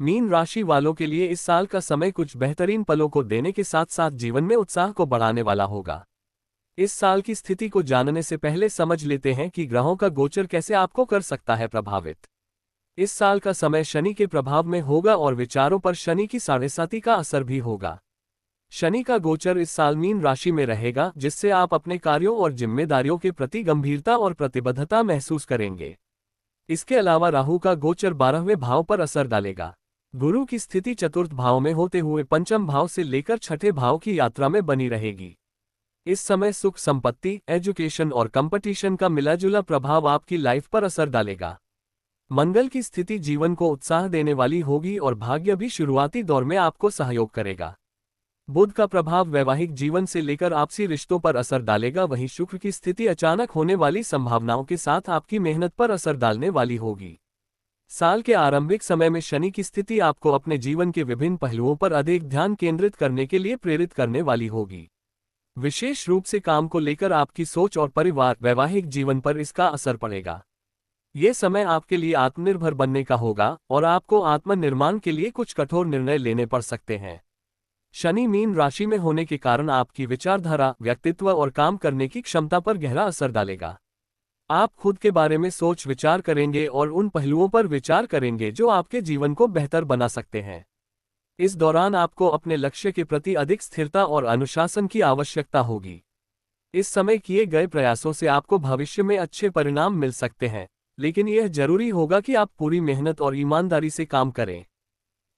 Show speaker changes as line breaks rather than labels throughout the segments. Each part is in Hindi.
मीन राशि वालों के लिए इस साल का समय कुछ बेहतरीन पलों को देने के साथ साथ जीवन में उत्साह को बढ़ाने वाला होगा। इस साल की स्थिति को जानने से पहले समझ लेते हैं कि ग्रहों का गोचर कैसे आपको कर सकता है प्रभावित। इस साल का समय शनि के प्रभाव में होगा और विचारों पर शनि की 7.5 का असर भी होगा। शनि का गोचर इस साल मीन राशि में रहेगा, जिससे आप अपने कार्यों और जिम्मेदारियों के प्रति गंभीरता और प्रतिबद्धता महसूस करेंगे। इसके अलावा राहु का गोचर 12वें भाव पर असर डालेगा। गुरु की स्थिति चतुर्थ भाव में होते हुए पंचम भाव से लेकर छठे भाव की यात्रा में बनी रहेगी। इस समय सुख, संपत्ति, एजुकेशन और कंपटीशन का मिलाजुला प्रभाव आपकी लाइफ पर असर डालेगा। मंगल की स्थिति जीवन को उत्साह देने वाली होगी और भाग्य भी शुरुआती दौर में आपको सहयोग करेगा। बुध का प्रभाव वैवाहिक जीवन से लेकर आपसी रिश्तों पर असर डालेगा। वहीं शुक्र की स्थिति अचानक होने वाली संभावनाओं के साथ आपकी मेहनत पर असर डालने वाली होगी। साल के आरंभिक समय में शनि की स्थिति आपको अपने जीवन के विभिन्न पहलुओं पर अधिक ध्यान केंद्रित करने के लिए प्रेरित करने वाली होगी। विशेष रूप से काम को लेकर आपकी सोच और परिवार वैवाहिक जीवन पर इसका असर पड़ेगा। ये समय आपके लिए आत्मनिर्भर बनने का होगा और आपको आत्मनिर्माण के लिए कुछ कठोर निर्णय लेने पड़ सकते हैं। शनि मीन राशि में होने के कारण आपकी विचारधारा, व्यक्तित्व और काम करने की क्षमता पर गहरा असर डालेगा। आप खुद के बारे में सोच विचार करेंगे और उन पहलुओं पर विचार करेंगे जो आपके जीवन को बेहतर बना सकते हैं। इस दौरान आपको अपने लक्ष्य के प्रति अधिक स्थिरता और अनुशासन की आवश्यकता होगी। इस समय किए गए प्रयासों से आपको भविष्य में अच्छे परिणाम मिल सकते हैं, लेकिन यह जरूरी होगा कि आप पूरी मेहनत और ईमानदारी से काम करें।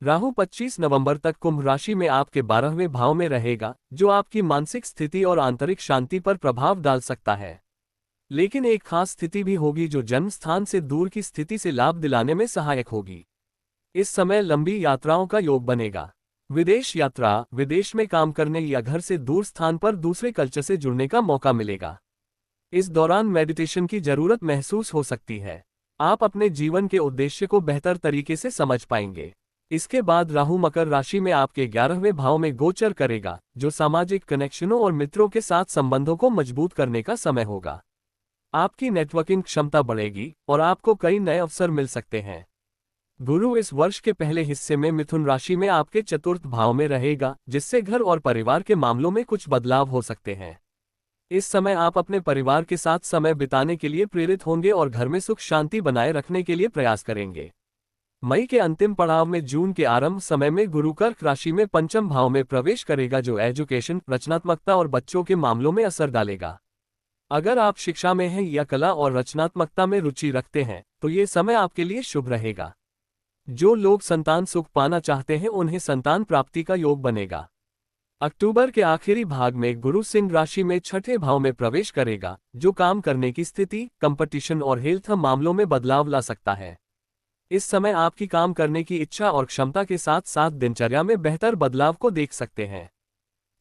राहु 25 नवंबर तक कुंभ राशि में आपके 12वें भाव में रहेगा, जो आपकी मानसिक स्थिति और आंतरिक शांति पर प्रभाव डाल सकता है। लेकिन एक खास स्थिति भी होगी जो जन्म स्थान से दूर की स्थिति से लाभ दिलाने में सहायक होगी। इस समय लंबी यात्राओं का योग बनेगा। विदेश यात्रा, विदेश में काम करने या घर से दूर स्थान पर दूसरे कल्चर से जुड़ने का मौका मिलेगा। इस दौरान मेडिटेशन की जरूरत महसूस हो सकती है। आप अपने जीवन के उद्देश्य को बेहतर तरीके से समझ पाएंगे। इसके बाद राहु मकर राशि में आपके 11वें भाव में गोचर करेगा, जो सामाजिक कनेक्शनों और मित्रों के साथ संबंधों को मजबूत करने का समय होगा। आपकी नेटवर्किंग क्षमता बढ़ेगी और आपको कई नए अवसर मिल सकते हैं। गुरु इस वर्ष के पहले हिस्से में मिथुन राशि में आपके चतुर्थ भाव में रहेगा, जिससे घर और परिवार के मामलों में कुछ बदलाव हो सकते हैं। इस समय आप अपने परिवार के साथ समय बिताने के लिए प्रेरित होंगे और घर में सुख शांति बनाए रखने के लिए प्रयास करेंगे। मई के अंतिम पड़ाव में जून के आरंभ समय में गुरु कर्क राशि में पंचम भाव में प्रवेश करेगा, जो एजुकेशन, रचनात्मकता और बच्चों के मामलों में असर डालेगा। अगर आप शिक्षा में हैं या कला और रचनात्मकता में रुचि रखते हैं तो ये समय आपके लिए शुभ रहेगा। जो लोग संतान सुख पाना चाहते हैं उन्हें संतान प्राप्ति का योग बनेगा। अक्टूबर के आखिरी भाग में गुरु सिंह राशि में छठे भाव में प्रवेश करेगा, जो काम करने की स्थिति, कंपटीशन और हेल्थ मामलों में बदलाव ला सकता है। इस समय आपकी काम करने की इच्छा और क्षमता के साथ साथ दिनचर्या में बेहतर बदलाव को देख सकते हैं।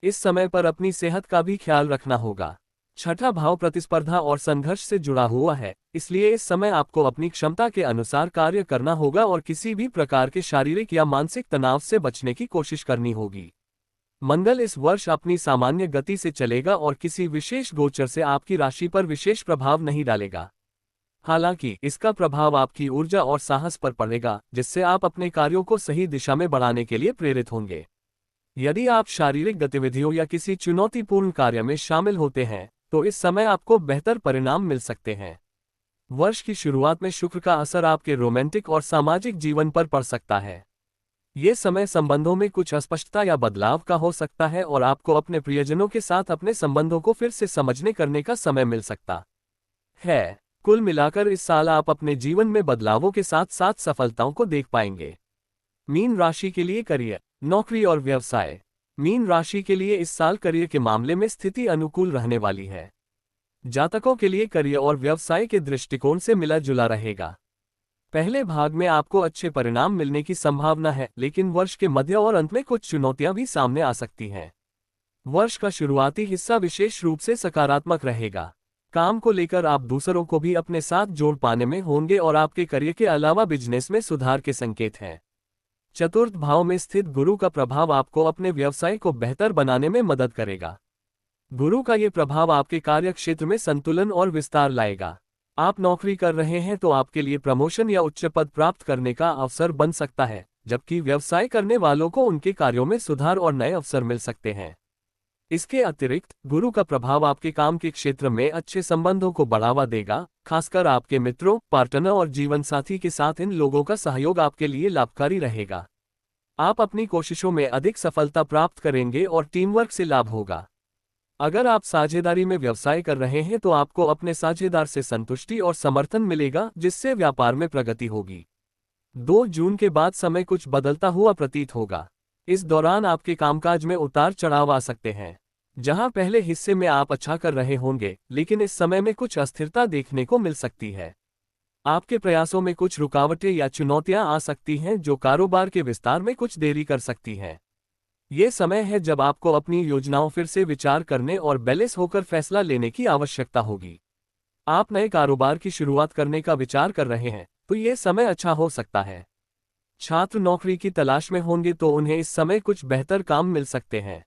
इस समय पर अपनी सेहत का भी ख्याल रखना होगा। छठा भाव प्रतिस्पर्धा और संघर्ष से जुड़ा हुआ है, इसलिए इस समय आपको अपनी क्षमता के अनुसार कार्य करना होगा और किसी भी प्रकार के शारीरिक या मानसिक तनाव से बचने की कोशिश करनी होगी। मंगल इस वर्ष अपनी सामान्य गति से चलेगा और किसी विशेष गोचर से आपकी राशि पर विशेष प्रभाव नहीं डालेगा। हालांकि इसका प्रभाव आपकी ऊर्जा और साहस पर पड़ेगा, जिससे आप अपने कार्यों को सही दिशा में बढ़ाने के लिए प्रेरित होंगे। यदि आप शारीरिक गतिविधियों या किसी चुनौतीपूर्ण कार्य में शामिल होते हैं तो इस समय आपको बेहतर परिणाम मिल सकते हैं। वर्ष की शुरुआत में शुक्र का असर आपके रोमांटिक और सामाजिक जीवन पर पड़ सकता है। ये समय संबंधों में कुछ अस्पष्टता या बदलाव का हो सकता है और आपको अपने प्रियजनों के साथ अपने संबंधों को फिर से समझने करने का समय मिल सकता है। कुल मिलाकर इस साल आप अपने जीवन में बदलावों के साथ साथ सफलताओं को देख पाएंगे। मीन राशि के लिए करियर, नौकरी और व्यवसाय। मीन राशि के लिए इस साल करियर के मामले में स्थिति अनुकूल रहने वाली है। जातकों के लिए करियर और व्यवसाय के दृष्टिकोण से मिला जुला रहेगा। पहले भाग में आपको अच्छे परिणाम मिलने की संभावना है, लेकिन वर्ष के मध्य और अंत में कुछ चुनौतियां भी सामने आ सकती हैं। वर्ष का शुरुआती हिस्सा विशेष रूप से सकारात्मक रहेगा। काम को लेकर आप दूसरों को भी अपने साथ जोड़ पाने में होंगे और आपके करियर के अलावा बिजनेस में सुधार के संकेत हैं। चतुर्थ भाव में स्थित गुरु का प्रभाव आपको अपने व्यवसाय को बेहतर बनाने में मदद करेगा। गुरु का ये प्रभाव आपके कार्य क्षेत्र में संतुलन और विस्तार लाएगा। आप नौकरी कर रहे हैं तो आपके लिए प्रमोशन या उच्च पद प्राप्त करने का अवसर बन सकता है, जबकि व्यवसाय करने वालों को उनके कार्यों में सुधार और नए अवसर मिल सकते हैं। इसके अतिरिक्त गुरु का प्रभाव आपके काम के क्षेत्र में अच्छे संबंधों को बढ़ावा देगा, खासकर आपके मित्रों, पार्टनर और जीवन साथी के साथ इन लोगों का सहयोग आपके लिए लाभकारी रहेगा। आप अपनी कोशिशों में अधिक सफलता प्राप्त करेंगे और टीम वर्क से लाभ होगा। अगर आप साझेदारी में व्यवसाय कर रहे हैं तो आपको अपने साझेदार से संतुष्टि और समर्थन मिलेगा, जिससे व्यापार में प्रगति होगी। 2 जून के बाद समय कुछ बदलता हुआ प्रतीत होगा। इस दौरान आपके कामकाज में उतार चढ़ाव आ सकते हैं। जहां पहले हिस्से में आप अच्छा कर रहे होंगे, लेकिन इस समय में कुछ अस्थिरता देखने को मिल सकती है। आपके प्रयासों में कुछ रुकावटें या चुनौतियां आ सकती हैं जो कारोबार के विस्तार में कुछ देरी कर सकती हैं। ये समय है जब आपको अपनी योजनाओं फिर से विचार करने और बैलेंस होकर फैसला लेने की आवश्यकता होगी। आप नए कारोबार की शुरुआत करने का विचार कर रहे हैं तो ये समय अच्छा हो सकता है। छात्र नौकरी की तलाश में होंगे तो उन्हें इस समय कुछ बेहतर काम मिल सकते हैं,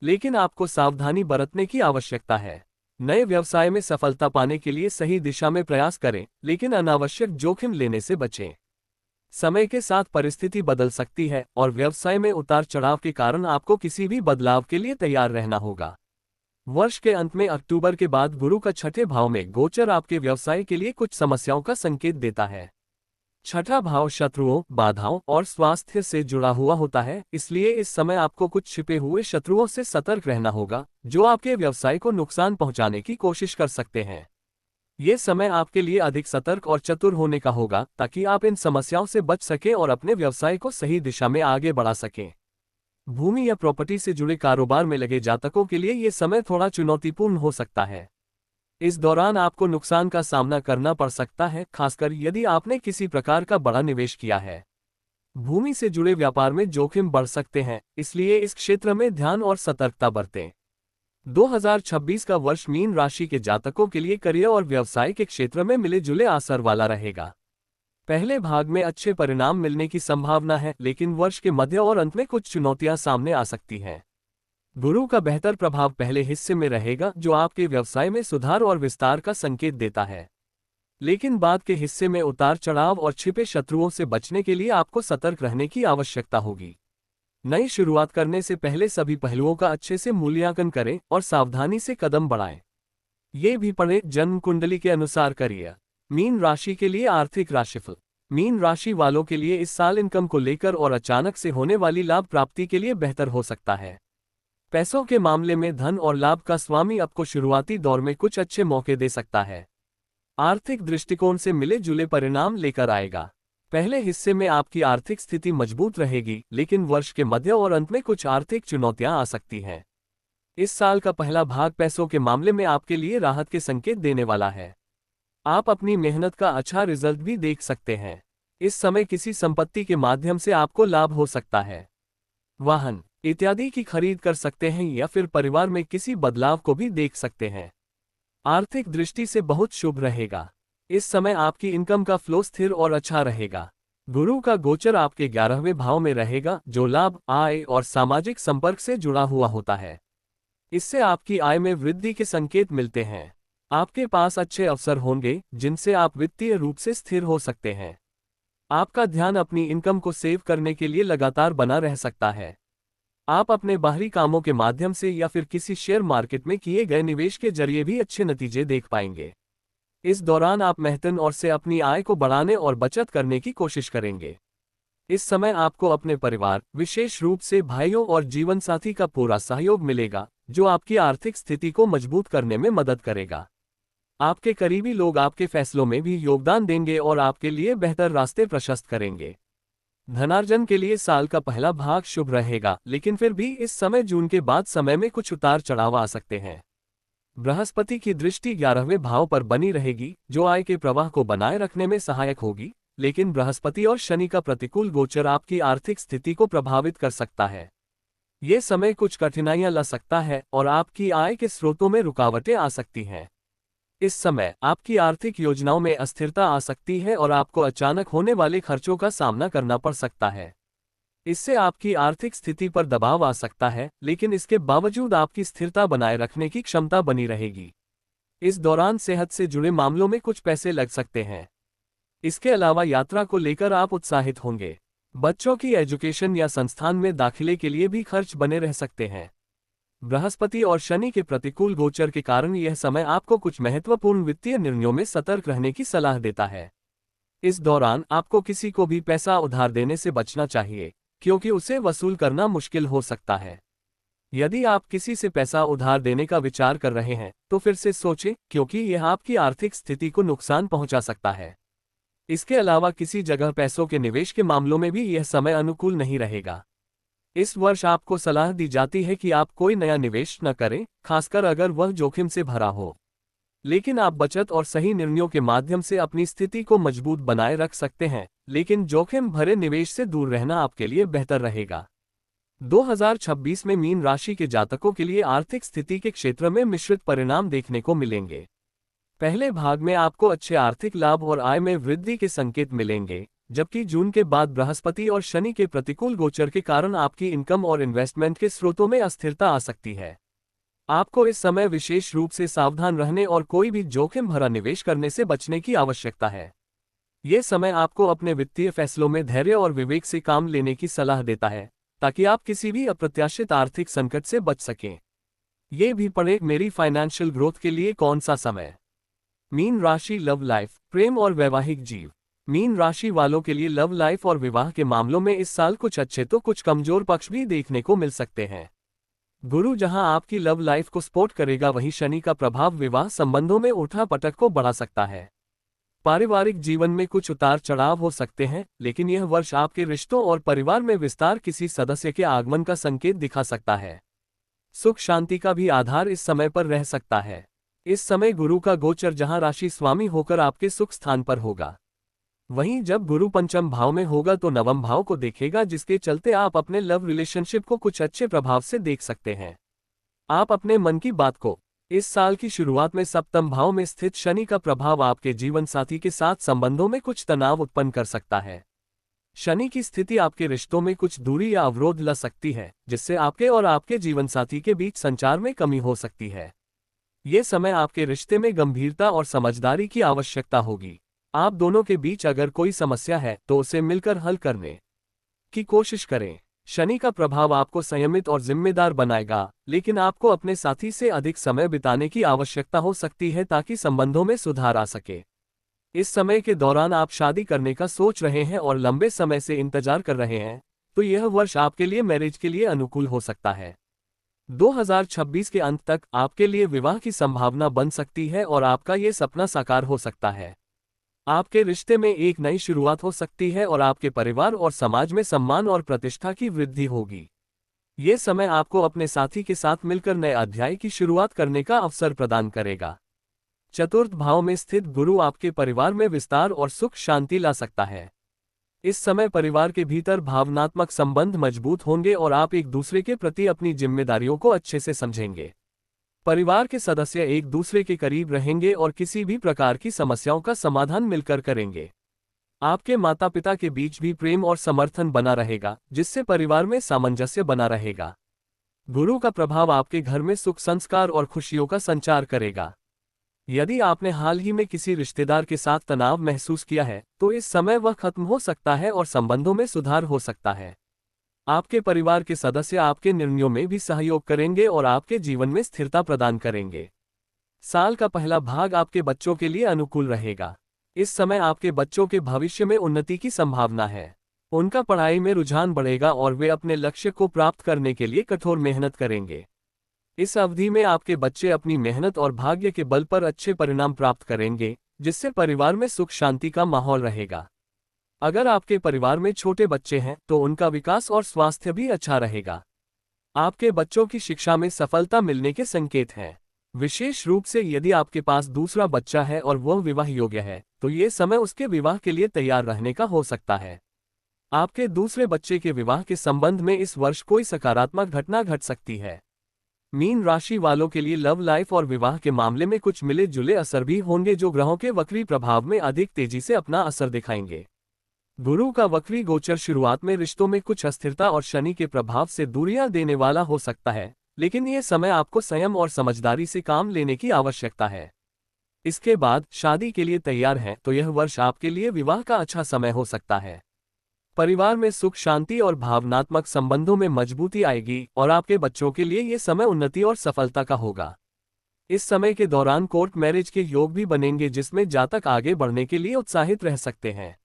लेकिन आपको सावधानी बरतने की आवश्यकता है। नए व्यवसाय में सफलता पाने के लिए सही दिशा में प्रयास करें, लेकिन अनावश्यक जोखिम लेने से बचें। समय के साथ परिस्थिति बदल सकती है और व्यवसाय में उतार चढ़ाव के कारण आपको किसी भी बदलाव के लिए तैयार रहना होगा। वर्ष के अंत में अक्टूबर के बाद गुरु का छठे भाव में गोचर आपके व्यवसाय के लिए कुछ समस्याओं का संकेत देता है। छठा भाव शत्रुओं, बाधाओं और स्वास्थ्य से जुड़ा हुआ होता है, इसलिए इस समय आपको कुछ छिपे हुए शत्रुओं से सतर्क रहना होगा जो आपके व्यवसाय को नुकसान पहुंचाने की कोशिश कर सकते हैं। ये समय आपके लिए अधिक सतर्क और चतुर होने का होगा ताकि आप इन समस्याओं से बच सकें और अपने व्यवसाय को सही दिशा में आगे बढ़ा सकें। भूमि या प्रॉपर्टी से जुड़े कारोबार में लगे जातकों के लिए ये समय थोड़ा चुनौतीपूर्ण हो सकता है। इस दौरान आपको नुकसान का सामना करना पड़ सकता है, खासकर यदि आपने किसी प्रकार का बड़ा निवेश किया है। भूमि से जुड़े व्यापार में जोखिम बढ़ सकते हैं, इसलिए इस क्षेत्र में ध्यान और सतर्कता बरतें। 2026 का वर्ष मीन राशि के जातकों के लिए करियर और व्यवसाय के क्षेत्र में मिले जुले असर वाला रहेगा। पहले भाग में अच्छे परिणाम मिलने की संभावना है, लेकिन वर्ष के मध्य और अंत में कुछ चुनौतियां सामने आ सकती हैं। गुरु का बेहतर प्रभाव पहले हिस्से में रहेगा जो आपके व्यवसाय में सुधार और विस्तार का संकेत देता है, लेकिन बाद के हिस्से में उतार चढ़ाव और छिपे शत्रुओं से बचने के लिए आपको सतर्क रहने की आवश्यकता होगी। नई शुरुआत करने से पहले सभी पहलुओं का अच्छे से मूल्यांकन करें और सावधानी से कदम बढ़ाएं। ये भी पढ़ें जन्म कुंडली के अनुसार करिए। मीन राशि के लिए आर्थिक राशिफल। मीन राशि वालों के लिए इस साल इनकम को लेकर और अचानक से होने वाली लाभ प्राप्ति के लिए बेहतर हो सकता है। पैसों के मामले में धन और लाभ का स्वामी आपको शुरुआती दौर में कुछ अच्छे मौके दे सकता है। आर्थिक दृष्टिकोण से मिले जुले परिणाम लेकर आएगा। पहले हिस्से में आपकी आर्थिक स्थिति मजबूत रहेगी, लेकिन वर्ष के मध्य और अंत में कुछ आर्थिक चुनौतियां आ सकती हैं। इस साल का पहला भाग पैसों के मामले में आपके लिए राहत के संकेत देने वाला है। आप अपनी मेहनत का अच्छा रिजल्ट भी देख सकते हैं। इस समय किसी संपत्ति के माध्यम से आपको लाभ हो सकता है। वाहन इत्यादि की खरीद कर सकते हैं या फिर परिवार में किसी बदलाव को भी देख सकते हैं। आर्थिक दृष्टि से बहुत शुभ रहेगा। इस समय आपकी इनकम का फ्लो स्थिर और अच्छा रहेगा। गुरु का गोचर आपके 11वें भाव में रहेगा, जो लाभ, आय और सामाजिक संपर्क से जुड़ा हुआ होता है। इससे आपकी आय में वृद्धि के संकेत मिलते हैं। आपके पास अच्छे अवसर होंगे जिनसे आप वित्तीय रूप से स्थिर हो सकते हैं। आपका ध्यान अपनी इनकम को सेव करने के लिए लगातार बना रह सकता है। आप अपने बाहरी कामों के माध्यम से या फिर किसी शेयर मार्केट में किए गए निवेश के जरिए भी अच्छे नतीजे देख पाएंगे। इस दौरान आप मेहनत और से अपनी आय को बढ़ाने और बचत करने की कोशिश करेंगे। इस समय आपको अपने परिवार, विशेष रूप से भाइयों और जीवनसाथी का पूरा सहयोग मिलेगा, जो आपकी आर्थिक स्थिति को मजबूत करने में मदद करेगा। आपके करीबी लोग आपके फैसलों में भी योगदान देंगे और आपके लिए बेहतर रास्ते प्रशस्त करेंगे। धनार्जन के लिए साल का पहला भाग शुभ रहेगा, लेकिन फिर भी इस समय जून के बाद समय में कुछ उतार चढ़ाव आ सकते हैं। बृहस्पति की दृष्टि 11वें भाव पर बनी रहेगी, जो आय के प्रवाह को बनाए रखने में सहायक होगी, लेकिन बृहस्पति और शनि का प्रतिकूल गोचर आपकी आर्थिक स्थिति को प्रभावित कर सकता है। ये समय कुछ कठिनाइयां ला सकता है और आपकी आय के स्रोतों में रुकावटें आ सकती हैं। इस समय आपकी आर्थिक योजनाओं में अस्थिरता आ सकती है और आपको अचानक होने वाले खर्चों का सामना करना पड़ सकता है। इससे आपकी आर्थिक स्थिति पर दबाव आ सकता है, लेकिन इसके बावजूद आपकी स्थिरता बनाए रखने की क्षमता बनी रहेगी। इस दौरान सेहत से जुड़े मामलों में कुछ पैसे लग सकते हैं। इसके अलावा यात्रा को लेकर आप उत्साहित होंगे। बच्चों की एजुकेशन या संस्थान में दाखिले के लिए भी खर्च बने रह सकते हैं। बृहस्पति और शनि के प्रतिकूल गोचर के कारण यह समय आपको कुछ महत्वपूर्ण वित्तीय निर्णयों में सतर्क रहने की सलाह देता है। इस दौरान आपको किसी को भी पैसा उधार देने से बचना चाहिए, क्योंकि उसे वसूल करना मुश्किल हो सकता है। यदि आप किसी से पैसा उधार देने का विचार कर रहे हैं, तो फिर से सोचें, क्योंकि यह आपकी आर्थिक स्थिति को नुकसान पहुंचा सकता है। इसके अलावा किसी जगह पैसों के निवेश के मामलों में भी यह समय अनुकूल नहीं रहेगा। इस वर्ष आपको सलाह दी जाती है कि आप कोई नया निवेश न करें, खासकर अगर वह जोखिम से भरा हो। लेकिन आप बचत और सही निर्णयों के माध्यम से अपनी स्थिति को मजबूत बनाए रख सकते हैं, लेकिन जोखिम भरे निवेश से दूर रहना आपके लिए बेहतर रहेगा। 2026 में मीन राशि के जातकों के लिए आर्थिक स्थिति के क्षेत्र में मिश्रित परिणाम देखने को मिलेंगे। पहले भाग में आपको अच्छे आर्थिक लाभ और आय में वृद्धि के संकेत मिलेंगे, जबकि जून के बाद बृहस्पति और शनि के प्रतिकूल गोचर के कारण आपकी इनकम और इन्वेस्टमेंट के स्रोतों में अस्थिरता आ सकती है। आपको इस समय विशेष रूप से सावधान रहने और कोई भी जोखिम भरा निवेश करने से बचने की आवश्यकता है। ये समय आपको अपने वित्तीय फैसलों में धैर्य और विवेक से काम लेने की सलाह देता है, ताकि आप किसी भी अप्रत्याशित आर्थिक संकट से बच सकें। ये भी पढ़ें, मेरी फाइनेंशियल ग्रोथ के लिए कौन सा समय। मीन राशि, लव लाइफ, प्रेम और वैवाहिक जीव। मीन राशि वालों के लिए लव लाइफ और विवाह के मामलों में इस साल कुछ अच्छे तो कुछ कमजोर पक्ष भी देखने को मिल सकते हैं। गुरु जहां आपकी लव लाइफ को सपोर्ट करेगा, वहीं शनि का प्रभाव विवाह संबंधों में उठा-पटक को बढ़ा सकता है। पारिवारिक जीवन में कुछ उतार चढ़ाव हो सकते हैं, लेकिन यह वर्ष आपके रिश्तों और परिवार में विस्तार, किसी सदस्य के आगमन का संकेत दिखा सकता है। सुख शांति का भी आधार इस समय पर रह सकता है। इस समय गुरु का गोचर जहां राशि स्वामी होकर आपके सुख स्थान पर होगा, वहीं जब गुरु पंचम भाव में होगा तो नवम भाव को देखेगा, जिसके चलते आप अपने लव रिलेशनशिप को कुछ अच्छे प्रभाव से देख सकते हैं। आप अपने मन की बात को। इस साल की शुरुआत में सप्तम भाव में स्थित शनि का प्रभाव आपके जीवन साथी के साथ संबंधों में कुछ तनाव उत्पन्न कर सकता है। शनि की स्थिति आपके रिश्तों में कुछ दूरी या अवरोध ला सकती है, जिससे आपके और आपके जीवनसाथी के बीच संचार में कमी हो सकती है। ये समय आपके रिश्ते में गंभीरता और समझदारी की आवश्यकता होगी। आप दोनों के बीच अगर कोई समस्या है तो उसे मिलकर हल करने की कोशिश करें। शनि का प्रभाव आपको संयमित और जिम्मेदार बनाएगा, लेकिन आपको अपने साथी से अधिक समय बिताने की आवश्यकता हो सकती है ताकि संबंधों में सुधार आ सके। इस समय के दौरान आप शादी करने का सोच रहे हैं और लंबे समय से इंतजार कर रहे हैं, तो यह वर्ष आपके लिए मैरिज के लिए अनुकूल हो सकता है। 2026 के अंत तक आपके लिए विवाह की संभावना बन सकती है और आपका ये सपना साकार हो सकता है। आपके रिश्ते में एक नई शुरुआत हो सकती है और आपके परिवार और समाज में सम्मान और प्रतिष्ठा की वृद्धि होगी। ये समय आपको अपने साथी के साथ मिलकर नए अध्याय की शुरुआत करने का अवसर प्रदान करेगा। चतुर्थ भाव में स्थित गुरु आपके परिवार में विस्तार और सुख शांति ला सकता है। इस समय परिवार के भीतर भावनात्मक संबंध मजबूत होंगे और आप एक दूसरे के प्रति अपनी जिम्मेदारियों को अच्छे से समझेंगे। परिवार के सदस्य एक दूसरे के करीब रहेंगे और किसी भी प्रकार की समस्याओं का समाधान मिलकर करेंगे। आपके माता पिता के बीच भी प्रेम और समर्थन बना रहेगा, जिससे परिवार में सामंजस्य बना रहेगा। गुरु का प्रभाव आपके घर में सुख, संस्कार और खुशियों का संचार करेगा। यदि आपने हाल ही में किसी रिश्तेदार के साथ तनाव महसूस किया है, तो इस समय वह खत्म हो सकता है और संबंधों में सुधार हो सकता है। आपके परिवार के सदस्य आपके निर्णयों में भी सहयोग करेंगे और आपके जीवन में स्थिरता प्रदान करेंगे। साल का पहला भाग आपके बच्चों के लिए अनुकूल रहेगा। इस समय आपके बच्चों के भविष्य में उन्नति की संभावना है। उनका पढ़ाई में रुझान बढ़ेगा और वे अपने लक्ष्य को प्राप्त करने के लिए कठोर मेहनत करेंगे। इस अवधि में आपके बच्चे अपनी मेहनत और भाग्य के बल पर अच्छे परिणाम प्राप्त करेंगे, जिससे परिवार में सुख शांति का माहौल रहेगा। अगर आपके परिवार में छोटे बच्चे हैं तो उनका विकास और स्वास्थ्य भी अच्छा रहेगा। आपके बच्चों की शिक्षा में सफलता मिलने के संकेत हैं। विशेष रूप से यदि आपके पास दूसरा बच्चा है और वह विवाह योग्य है, तो ये समय उसके विवाह के लिए तैयार रहने का हो सकता है। आपके दूसरे बच्चे के विवाह के संबंध में इस वर्ष कोई सकारात्मक घटना घट सकती है। मीन राशि वालों के लिए लव लाइफ और विवाह के मामले में कुछ मिले जुले असर भी होंगे, जो ग्रहों के वक्री प्रभाव में अधिक तेजी से अपना असर दिखाएंगे। गुरु का वक्री गोचर शुरुआत में रिश्तों में कुछ अस्थिरता और शनि के प्रभाव से दूरियां देने वाला हो सकता है, लेकिन यह समय आपको संयम और समझदारी से काम लेने की आवश्यकता है। इसके बाद शादी के लिए तैयार हैं तो यह वर्ष आपके लिए विवाह का अच्छा समय हो सकता है। परिवार में सुख शांति और भावनात्मक संबंधों में मजबूती आएगी और आपके बच्चों के लिए ये समय उन्नति और सफलता का होगा। इस समय के दौरान कोर्ट मैरिज के योग भी बनेंगे जिसमें जातक आगे बढ़ने के लिए उत्साहित रह सकते हैं।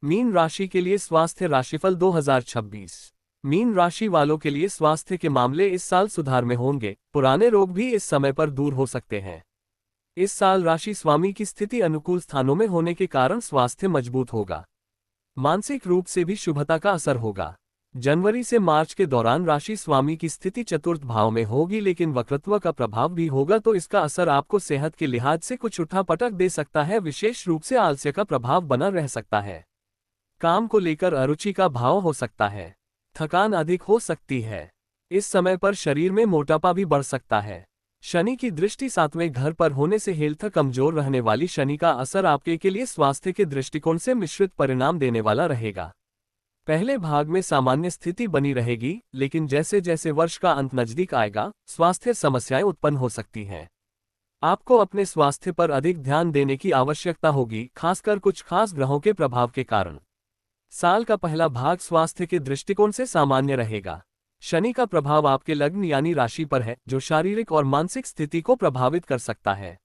मीन राशि के लिए स्वास्थ्य राशिफल 2026। मीन राशि वालों के लिए स्वास्थ्य के मामले इस साल सुधार में होंगे। पुराने रोग भी इस समय पर दूर हो सकते हैं। इस साल राशि स्वामी की स्थिति अनुकूल स्थानों में होने के कारण स्वास्थ्य मजबूत होगा। मानसिक रूप से भी शुभता का असर होगा। जनवरी से मार्च के दौरान राशि स्वामी की स्थिति चतुर्थ भाव में होगी, लेकिन वक्रत्व का प्रभाव भी होगा तो इसका असर आपको सेहत के लिहाज से कुछ उठापटक दे सकता है। विशेष रूप से आलस्य का प्रभाव बना रह सकता है। काम को लेकर अरुचि का भाव हो सकता है। थकान अधिक हो सकती है। इस समय पर शरीर में मोटापा भी बढ़ सकता है। शनि की दृष्टि 7वें घर पर होने से हेल्थ कमजोर रहने वाली शनि का असर आपके के लिए स्वास्थ्य के दृष्टिकोण से मिश्रित परिणाम देने वाला रहेगा। पहले भाग में सामान्य स्थिति बनी रहेगी, लेकिन जैसे जैसे वर्ष का अंत नजदीक आएगा, स्वास्थ्य समस्याएं उत्पन्न हो सकती हैं। आपको अपने स्वास्थ्य पर अधिक ध्यान देने की आवश्यकता होगी, खासकर कुछ खास ग्रहों के प्रभाव के कारण। साल का पहला भाग स्वास्थ्य के दृष्टिकोण से सामान्य रहेगा। शनि का प्रभाव आपके लग्न यानी राशि पर है, जो शारीरिक और मानसिक स्थिति को प्रभावित कर सकता है।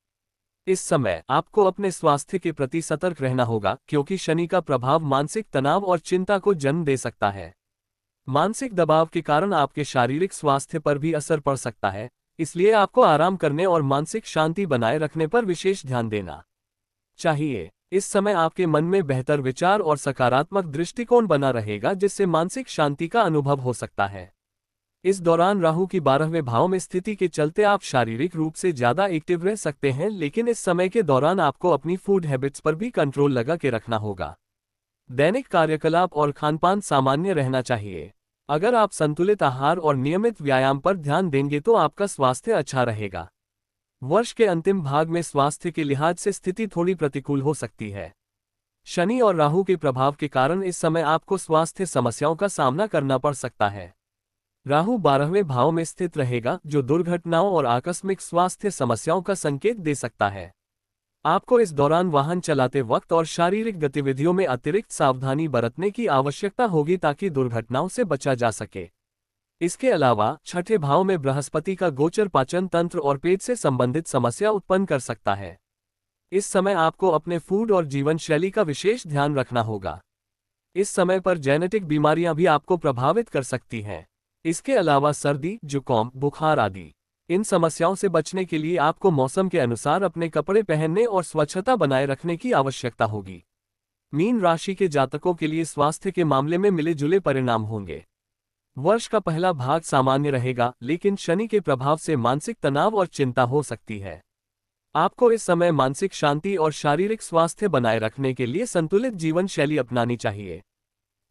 इस समय आपको अपने स्वास्थ्य के प्रति सतर्क रहना होगा, क्योंकि शनि का प्रभाव मानसिक तनाव और चिंता को जन्म दे सकता है। मानसिक दबाव के कारण आपके शारीरिक स्वास्थ्य पर भी असर पड़ सकता है, इसलिए आपको आराम करने और मानसिक शांति बनाए रखने पर विशेष ध्यान देना चाहिए। इस समय आपके मन में बेहतर विचार और सकारात्मक दृष्टिकोण बना रहेगा, जिससे मानसिक शांति का अनुभव हो सकता है। इस दौरान राहु की 12वें भाव में स्थिति के चलते आप शारीरिक रूप से ज्यादा एक्टिव रह सकते हैं, लेकिन इस समय के दौरान आपको अपनी फूड हैबिट्स पर भी कंट्रोल लगा के रखना होगा। दैनिक कार्यकलाप और खानपान सामान्य रहना चाहिए। अगर आप संतुलित आहार और नियमित व्यायाम पर ध्यान देंगे तो आपका स्वास्थ्य अच्छा रहेगा। वर्ष के अंतिम भाग में स्वास्थ्य के लिहाज से स्थिति थोड़ी प्रतिकूल हो सकती है। शनि और राहु के प्रभाव के कारण इस समय आपको स्वास्थ्य समस्याओं का सामना करना पड़ सकता है। राहु 12वें भाव में स्थित रहेगा, जो दुर्घटनाओं और आकस्मिक स्वास्थ्य समस्याओं का संकेत दे सकता है। आपको इस दौरान वाहन चलाते वक्त और शारीरिक गतिविधियों में अतिरिक्त सावधानी बरतने की आवश्यकता होगी ताकि दुर्घटनाओं से बचा जा सके। इसके अलावा छठे भाव में बृहस्पति का गोचर पाचन तंत्र और पेट से संबंधित समस्या उत्पन्न कर सकता है। इस समय आपको अपने फूड और जीवन शैली का विशेष ध्यान रखना होगा। इस समय पर जेनेटिक बीमारियां भी आपको प्रभावित कर सकती हैं। इसके अलावा सर्दी, जुकाम, बुखार आदि इन समस्याओं से बचने के लिए आपको मौसम के अनुसार अपने कपड़े पहनने और स्वच्छता बनाए रखने की आवश्यकता होगी। मीन राशि के जातकों के लिए स्वास्थ्य के मामले में मिले जुले परिणाम होंगे। वर्ष का पहला भाग सामान्य रहेगा, लेकिन शनि के प्रभाव से मानसिक तनाव और चिंता हो सकती है। आपको इस समय मानसिक शांति और शारीरिक स्वास्थ्य बनाए रखने के लिए संतुलित जीवन शैली अपनानी चाहिए।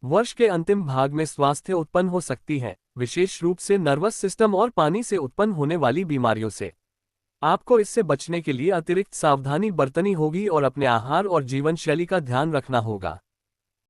वर्ष के अंतिम भाग में स्वास्थ्य उत्पन्न हो सकती है, विशेष रूप से नर्वस सिस्टम और पानी से उत्पन्न होने वाली बीमारियों से। आपको इससे बचने के लिए अतिरिक्त सावधानी बरतनी होगी और अपने आहार और जीवन शैली का ध्यान रखना होगा।